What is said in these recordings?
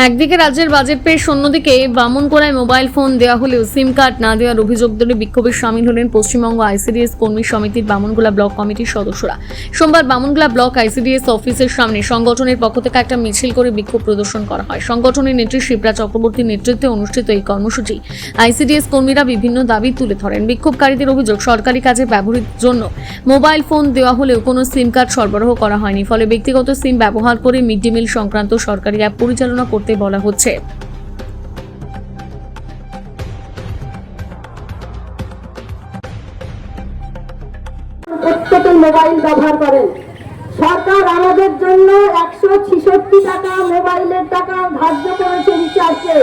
একদিকে রাজ্যের বাজেট পেশ, অন্যদিকে বামুনগোলায় মোবাইল ফোন দেওয়া হলেও সিম কার্ড না দেওয়ার অভিযোগ তুলে বিক্ষোভে সামিল হলেন পশ্চিমবঙ্গ আইসিডিএস কর্মী সমিতির বামুনগোলা ব্লক কমিটির সদস্যরা। সোমবার বামুনগোলা ব্লক আইসিডিএস অফিসের সামনে সংগঠনের পক্ষ থেকে একটা মিছিল করে বিক্ষোভ প্রদর্শন করা হয়। সংগঠনের নেত্রী শিপ্রা চক্রবর্তীর নেতৃত্বে অনুষ্ঠিত এই কর্মসূচি আইসিডিএস কর্মীরা বিভিন্ন দাবি তুলে ধরেন। বিক্ষোভকারীদের অভিযোগ, সরকারি কাজে ব্যবহৃতের জন্য মোবাইল ফোন দেওয়া হলেও কোনো সিম কার্ড সরবরাহ করা হয়নি, ফলে ব্যক্তিগত সিম ব্যবহার করে মিড ডে মিল সংক্রান্ত সরকারি অ্যাপ পরিচালনা করতে বলা হচ্ছে। প্রত্যেকেই মোবাইল ব্যবহার করেন। সরকার আমাদের জন্য 166 টাকা মোবাইলের টাকা ধার্য করেছে রিচার্জে।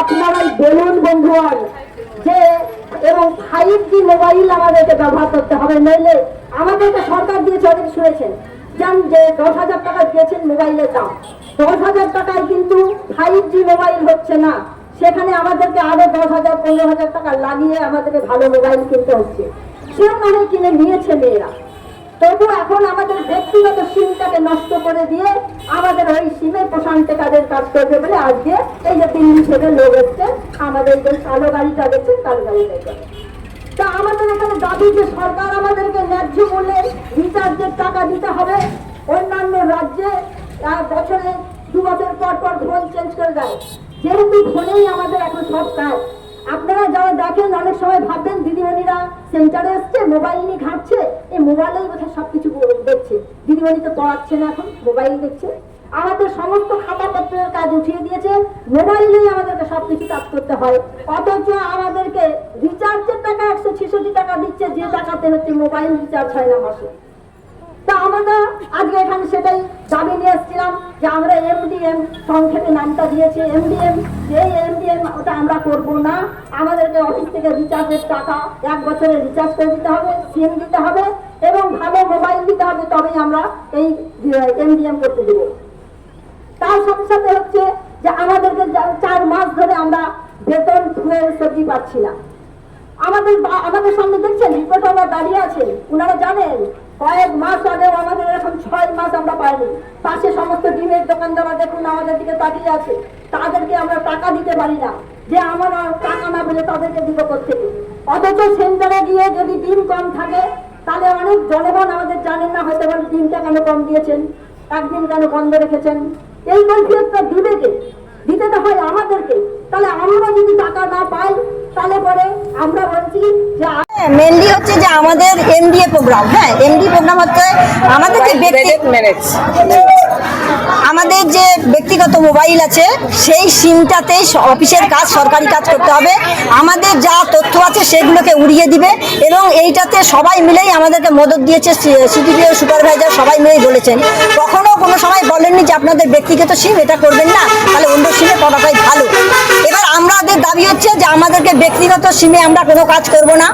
আপনারাই বলুন বন্ধুগণ যে এবং 5G মোবাইল আমাদেরকে ব্যবহার করতে হবে, নইলে আমাদেরকে সরকার দিয়েছে, অনেক শুনেছেন জান যে 10,000 টাকা দিয়েছেন মোবাইলের দাম। 10,000 টাকায় কিন্তু 5G মোবাইল হচ্ছে না, সেখানে আমাদেরকে আরো 10,000 15,000 টাকা লাগিয়ে আমাদেরকে ভালো মোবাইল কিনতে হচ্ছে। সেও মানে কিনে নিয়েছে মেয়েরা, তবু এখন আমাদের ব্যক্তিগত সিমটাকে নষ্ট করে দিয়ে আমাদের ওই সিমে প্রশান্তে কাজের কাজ করবে বলে আজকে এই যে দিল্লি থেকে লোক এসছে, আমাদের যে কালো গাড়িটা দেখছেন কালো গাড়িটা করে। তা আমাদের এখানে দাবি যে সরকার আমাদেরকে ন্যায্য মূল্যে রিচার্জের টাকা দিতে হবে। অন্যান্য রাজ্যে বছরে 2 বছর পর পর ফোন চেঞ্জ করে দেয়, যেহেতু ফোনেই আমাদের এখন সব কাজ। আপনারা যারা দেখেন অনেক সময় ভাববেন দিদিমণিরা সেন্টারে এসছে মোবাইল নিয়ে ঘাঁটছে, এই মোবাইলেই বোধহয় সবকিছু দেখছে। দিদিমণি তো পড়াচ্ছে না, এখন মোবাইল দেখছে। আমাদের সমস্ত খাতাপত্রের কাজ উঠিয়ে দিয়েছে, মোবাইলেই আমাদেরকে সবকিছু কাজ করতে হয়। অথচ আমাদেরকে রিচার্জের টাকা 166 টাকা দিচ্ছে, যে টাকাতে হচ্ছে মোবাইল রিচার্জ হয় না মাসে। তা আমরা আজকে এখানে সেটাই দাবি নিয়ে এসেছিলাম যে আমরা এমডিএম সংক্ষেপে নামটা দিয়েছি, এমডিএম, এই এমডিএম ওটা আমরা করবো না। আমাদেরকে অফিস থেকে রিচার্জের টাকা 1 বছরের রিচার্জ করে দিতে হবে, সিম দিতে হবে এবং ভালো মোবাইল দিতে হবে, তবেই আমরা এই এমডিএম করতে দেবো। তার সাথে সাথে হচ্ছে যে আমাদেরকে 4 মাস ধরে আমরা বেতন ফুয়েল সবজি পাচ্ছি না। আমাদের সামনে দেখছেন রিপোর্টাররা দাঁড়িয়ে আছেন, ওনারা জানেন কয়েক মাস আগেও আমাদের এখন 6 মাস আমরা পাইনি। পাশে সমস্ত ডিমের দোকানদাররা দেখুন আমাদের দিকে তাকিয়ে আছে, তাদেরকে আমরা টাকা দিতে পারি না, যে আমরা টাকা না পেলে তাদেরকে দিব কোত্থেকে। অথচ সেন্টারে গিয়ে যদি ডিম কম থাকে তাহলে অনেক জনগণ আমাদের জানেন না, হয়তো বলে ডিমটা কেন কম দিয়েছেন, একদিন কেন বন্ধ রেখেছেন। এই কৈফিয়তটা দিবে কে? দিতে তো হয় আমাদেরকে। তাহলে আমরা যদি টাকা না পাই তাহলে পরে আমরা বলছি যে মেনলি হচ্ছে যে আমাদের এমডিএ প্রোগ্রাম। হ্যাঁ, এমডিএ প্রোগ্রাম হচ্ছে আমাদের যে ব্যক্তিগত মোবাইল আছে সেই সিমটাতে অফিসের কাজ, সরকারি কাজ করতে হবে। আমাদের যা তথ্য আছে সেগুলোকে উড়িয়ে দিবে এবং এইটাতে সবাই মিলেই আমাদেরকে মদত দিয়েছে। সিডিপিও সুপারভাইজার সবাই মিলেই বলেছেন, কখনো কোনো সময় বলেননি যে আপনাদের ব্যক্তিগত সিম এটা করবেন না, তাহলে অন্য সিমে করাটাই ভালো। এবার আমাদের দাবি হচ্ছে যে আমাদেরকে ব্যক্তিগত সিমে আমরা কোনো কাজ করব না।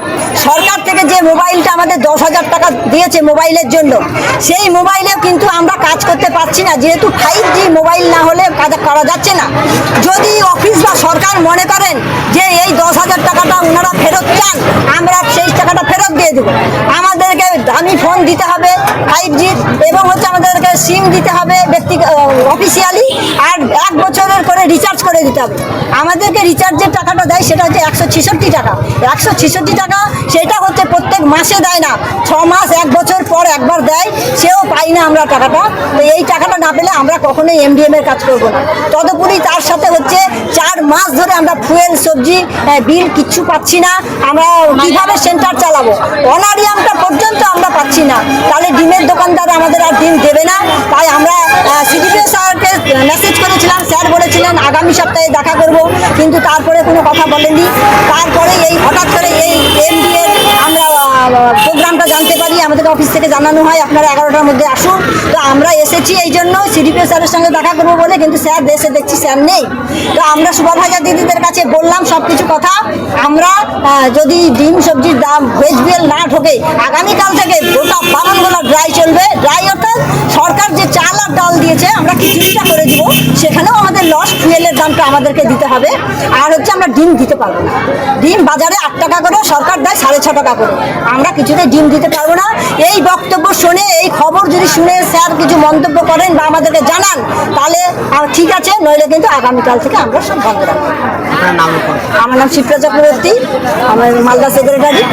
সরকার থেকে যে মোবাইলটা আমাদের 10,000 টাকা দিয়েছে মোবাইলের জন্য, সেই মোবাইলেও কিন্তু আমরা কাজ করতে পারছি না, যেহেতু 5G মোবাইল না হলে কাজ করা যাচ্ছে না। যদি অফিস বা সরকার মনে করেন যে এই 10,000 টাকাটা ওনারা ফেরত চান, আমরা সেই টাকাটা ফেরত দিয়ে দেবো। আমাদেরকে দামি ফোন দিতে হবে 5G এবং হচ্ছে আমাদেরকে সিম দিতে হবে অফিসিয়ালি, আর 1 বছরের করে রিচার্জ করে দিতে হবে। আমাদেরকে রিচার্জের টাকাটা দেয় সেটা হচ্ছে 166 টাকা। 166 টাকা সেটা হচ্ছে প্রত্যেক মাসে দেয় না, 6 মাস 1 বছর পর একবার দেয়, সেও পাই না আমরা টাকাটা। তো এই টাকাটা না পেলে আমরা কখনোই এমডিএম এর কাজ করবো না। তদুপরি তার সাথে হচ্ছে 4 মাস ধরে আমরা ফুয়েল সবজি বিল কিচ্ছু পাচ্ছি না। আমরা কিভাবে সেন্টার চালাবো? অনারিয়ামটা পর্যন্ত আমরা পাচ্ছি না। তাহলে ডিমের দোকানদার আমাদের আর ডিম দেবে না। তাই আমরা সিডিপিও স্যারকে মেসেজ করেছিলাম, স্যার বলেছিলেন আগামী সপ্তাহে দেখা করব, কিন্তু তারপরে কোনো কথা বলেননি। তারপরে এই হঠাৎ করে এই এমডিএ আমরা প্রোগ্রামটা জানতে পারি, আমাদের অফিস থেকে জানানো হয় আপনারা 11টার মধ্যে আসুন। তো আমরা এসেছি এই জন্য সিডিপিও স্যারের সঙ্গে দেখা করবো বলে, কিন্তু স্যার দেশে দেখছি স্যার নেই। তো আমরা সুপারভাইজার দিদিদের কাছে বললাম সব কিছু কথা। আমরা যদি ডিম সবজির দাম ভেজ বিল না ঢোকে, আগামীকাল থেকে গোটা বামনগোলা ড্রাই চলবে। ড্রাই অর্থাৎ সরকার যে চাল আর ডাল দিয়েছে আমরা খিচুড়িটা করে দিব, সেখানেও আমাদের লস, ফুয়েলের দামটা আমাদেরকে দিতে হবে। আর হচ্ছে আমরা ডিম দিতে পারবো না। ডিম বাজারে 8 টাকা করে, সরকার দেয় 6.5 টাকা করে। আমরা কিছুতে ডিম দিতে পারবো না। এই বক্তব্য শুনে, এই খবর যদি শুনে স্যার কিছু মন্তব্য করেন বা আমাদেরকে জানান, তাহলে ঠিক আছে, নইলে কিন্তু আগামীকাল থেকে আমরা সব বন্ধ রাখবো। আমার নাম শিপ্রা চক্রবর্তী, আমার মালদা সেক্রেটারি।